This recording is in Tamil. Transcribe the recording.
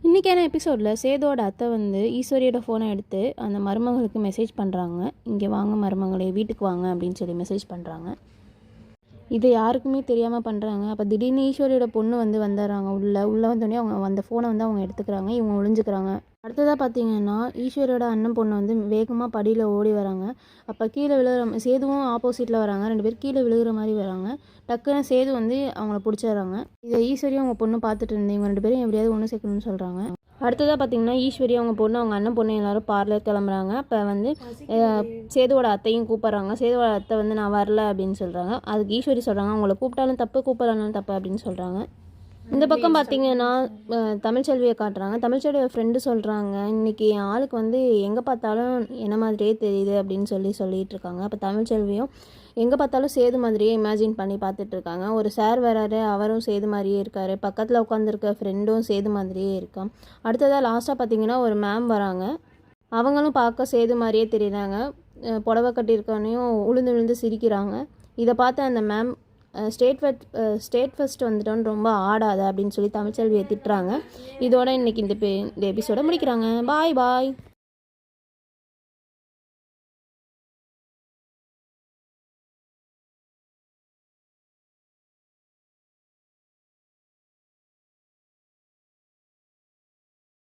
இன்றைக்கான எபிசோடில் சேதோட அத்தை வந்து ஈஸ்வரியோட ஃபோனை எடுத்து அந்த மருமகளுக்கு மெசேஜ் பண்ணுறாங்க. இங்கே வாங்க மருமகளே, வீட்டுக்கு வாங்க அப்படின்னு சொல்லி மெசேஜ் பண்ணுறாங்க. இது யாருக்குமே தெரியாமல் பண்ணுறாங்க. அப்போ திடீர்னு ஈஸ்வரியோட பொண்ணு வந்து வந்துடுறாங்க. உள்ளே வந்தோடனே அவங்க அந்த ஃபோனை வந்து அவங்க எடுத்துக்கிறாங்க. இவங்க ஒளிஞ்சுக்கிறாங்க. அடுத்ததாக பார்த்தீங்கன்னா ஈஸ்வரியோட அண்ணன் பொண்ணு வந்து வேகமாக படியில் ஓடி வராங்க. அப்போ கீழே விழுகிற சேதுவும் ஆப்போசிட்டில் வராங்க. 2 பேர் கீழே விழுகிற மாதிரி வராங்க. டக்குன்னு சேது வந்து அவங்கள பிடிச்சிடுறாங்க. இதை ஈஸ்வரியும் அவங்க பொண்ணு பார்த்துட்டு இருந்தேன். இவங்க 2 பேரும் எப்படியாவது ஒன்று சேர்க்கணும்னு சொல்கிறாங்க. அடுத்ததாக பார்த்தீங்கன்னா ஈஸ்வரி அவங்க பொண்ணு அவங்க அண்ணன் பொண்ணு எல்லோரும் பார்லர் கிளம்புறாங்க. அப்போ வந்து சேதுவோட அத்தையும் கூப்பிட்றாங்க. சேதுவோட அத்தை வந்து நான் வரல அப்படின்னு சொல்கிறாங்க. அதுக்கு ஈஸ்வரி சொல்கிறாங்க, அவங்கள கூப்பிட்டாலும் தப்பு கூப்பிடலாம் தப்பு அப்படின்னு சொல்கிறாங்க. இந்த பக்கம் பார்த்தீங்கன்னா தமிழ்ச்செல்வியை காட்டுறாங்க. தமிழ்ச்செல்வியோட ஃப்ரெண்டு சொல்கிறாங்க, இன்றைக்கி என் ஆளுக்கு வந்து எங்கே பார்த்தாலும் என்ன மாதிரியே தெரியுது அப்படின்னு சொல்லிட்டு இருக்காங்க. அப்போ தமிழ்ச்செல்வியும் எங்கே பார்த்தாலும் சேது மாதிரியே இமேஜின் பண்ணி பார்த்துட்ருக்காங்க. ஒரு சார் வராரு, அவரும் சேது மாதிரியே இருக்கார். பக்கத்தில் உட்காந்துருக்க ஃப்ரெண்டும் சேது மாதிரியே இருக்கான். அடுத்ததாக லாஸ்ட்டாக பார்த்தீங்கன்னா ஒரு மேம் வராங்க. அவங்களும் பார்க்க சேது மாதிரியே தெரியுறாங்க. புடவை கட்டியிருக்கனையும் விழுந்து சிரிக்கிறாங்க. இதை பார்த்து அந்த மேம் ஸ்டேட் ஃபர்ஸ்ட் வந்துட்டோன்னு ரொம்ப ஆடாத அப்படின்னு சொல்லி தமிழ்ச்செல்வியை திட்டுறாங்க. இதோட இன்றைக்கி இந்த எபிசோட முடிக்கிறாங்க. பாய்.